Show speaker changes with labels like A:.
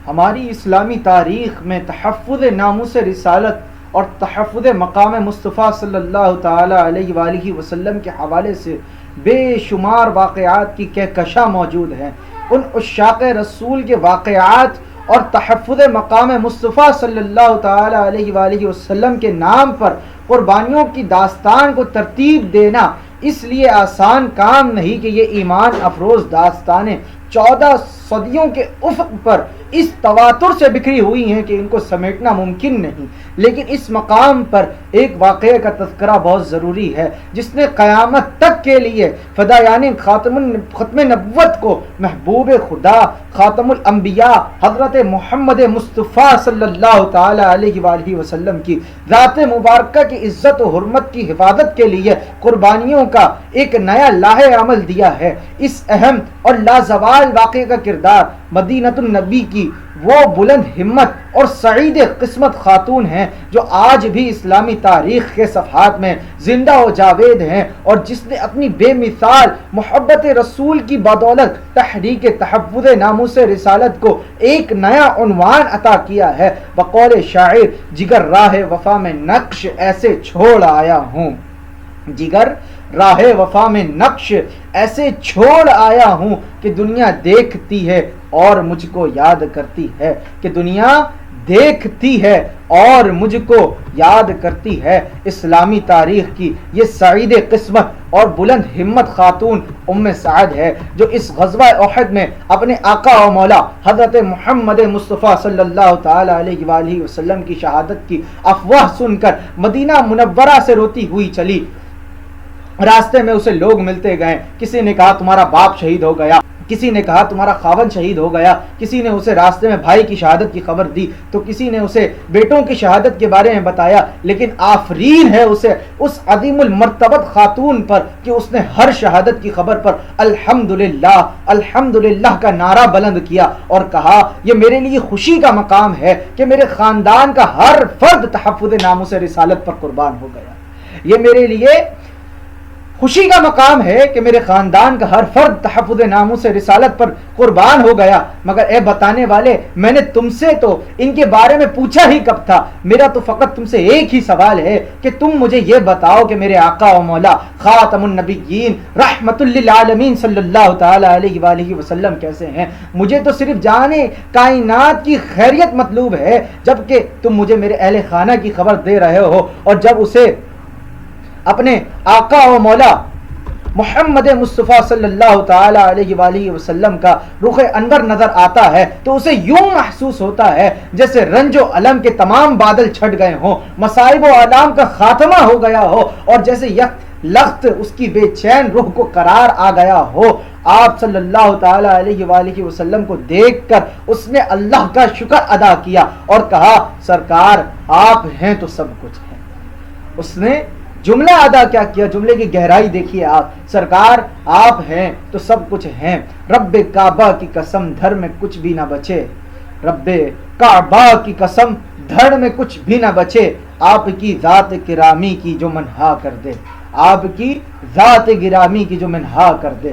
A: ہماری اسلامی تاریخ میں تحفظ ناموس رسالت اور تحفظ مقام مصطفیٰ صلی اللہ تعالی علیہ وآلہ وسلم کے حوالے سے بے شمار واقعات کی کہکشاں موجود ہیں۔ ان عشاق رسول کے واقعات اور تحفظ مقام مصطفیٰ صلی اللہ تعالی علیہ وآلہ وسلم کے نام پر قربانیوں کی داستان کو ترتیب دینا اس لیے آسان کام نہیں کہ یہ ایمان افروز داستانیں 14 صدیوں کے افق پر اس تواتر سے بکھری ہوئی ہیں کہ ان کو سمیٹنا ممکن نہیں، لیکن اس مقام پر ایک واقعے کا تذکرہ بہت ضروری ہے جس نے قیامت تک کے لیے فدایان ختم نبوت کو محبوب خدا خاتم الانبیاء حضرت محمد مصطفیٰ صلی اللہ تعالی علیہ وآلہ وسلم کی ذات مبارکہ کی عزت و حرمت کی حفاظت کے لیے قربانیوں کا ایک نیا لاہ عمل دیا ہے۔ اس اہم اور لازوال واقعے کا کردار مدینۃ النبی کی وہ بلند ہمت اور سعید قسمت خاتون ہیں جو آج بھی اسلامی تاریخ کے صفحات میں زندہ و جاوید ہیں، اور جس نے اپنی بے مثال محبت رسول کی بدولت تحریک تحفظ ناموس رسالت کو ایک نیا عنوان عطا کیا ہے۔ بقول شاعر جگر راہ وفا میں نقش ایسے چھوڑ آیا ہوں، جگر راہ وفا میں نقش ایسے چھوڑ آیا ہوں کہ دنیا دیکھتی ہے اور مجھ کو یاد کرتی ہے، کہ دنیا دیکھتی ہے اور مجھ کو یاد کرتی ہے۔ اسلامی تاریخ کی یہ سعید قسمت اور بلند ہمت خاتون ام سعد ہے جو اس غزوہ احد میں اپنے آقا و مولا حضرت محمد مصطفیٰ صلی اللہ تعالی علیہ وآلہ وسلم کی شہادت کی افواہ سن کر مدینہ منورہ سے روتی ہوئی چلی۔ راستے میں اسے لوگ ملتے گئے، کسی نے کہا تمہارا باپ شہید ہو گیا، کسی نے کہا تمہارا خاوند شہید ہو گیا، کسی نے اسے راستے میں بھائی کی شہادت کی خبر دی، تو کسی نے اسے بیٹوں کی شہادت کے بارے میں بتایا، لیکن آفرین ہے اسے اس عظیم المرتبت خاتون پر کہ اس نے ہر شہادت کی خبر پر الحمدللہ الحمدللہ کا نعرہ بلند کیا اور کہا یہ میرے لیے خوشی کا مقام ہے کہ میرے خاندان کا ہر فرد تحفظ ناموس رسالت پر قربان ہو گیا۔ یہ میرے لیے خوشی کا مقام ہے کہ میرے خاندان کا ہر فرد تحفظ ناموس رسالت پر قربان ہو گیا، مگر اے بتانے والے میں نے تم سے تو ان کے بارے میں پوچھا ہی کب تھا، میرا تو فقط تم سے ایک ہی سوال ہے کہ تم مجھے یہ بتاؤ کہ میرے آقا و مولا خاتم النبیین رحمت للعالمین صلی اللہ تعالی علیہ وآلہ وسلم کیسے ہیں۔ مجھے تو صرف جانے کائنات کی خیریت مطلوب ہے، جبکہ تم مجھے میرے اہل خانہ کی خبر دے رہے ہو، اور جب اسے اپنے آقا و مولا محمد مصطفیٰ صلی اللہ تعالی علیہ وآلہ وسلم کا رخ انور نظر آتا ہے تو اسے یوں محسوس ہوتا ہے جیسے رنج و علم کے تمام بادل چھٹ گئے ہوں، مصائب و آلام کا خاتمہ ہو گیا ہو، اور جیسے یک لخت اس کی بے چین روح کو قرار آ گیا ہو۔ آپ صلی اللہ تعالی علیہ وآلہ وسلم کو دیکھ کر اس نے اللہ کا شکر ادا کیا اور کہا سرکار آپ ہیں تو سب کچھ ہے۔ اس نے جملہ ادا کیا کیا، جملے کی گہرائی دیکھیے آپ، سرکار آپ ہیں تو سب کچھ ہیں، رب کعبہ کی قسم دھر میں کچھ بھی نہ بچے، رب کعبہ کی قسم دھڑ میں کچھ بھی نہ بچے، آپ کی ذات گرامی کی جو منہا کر دے، آپ کی ذات گرامی کی جو منہا کر دے۔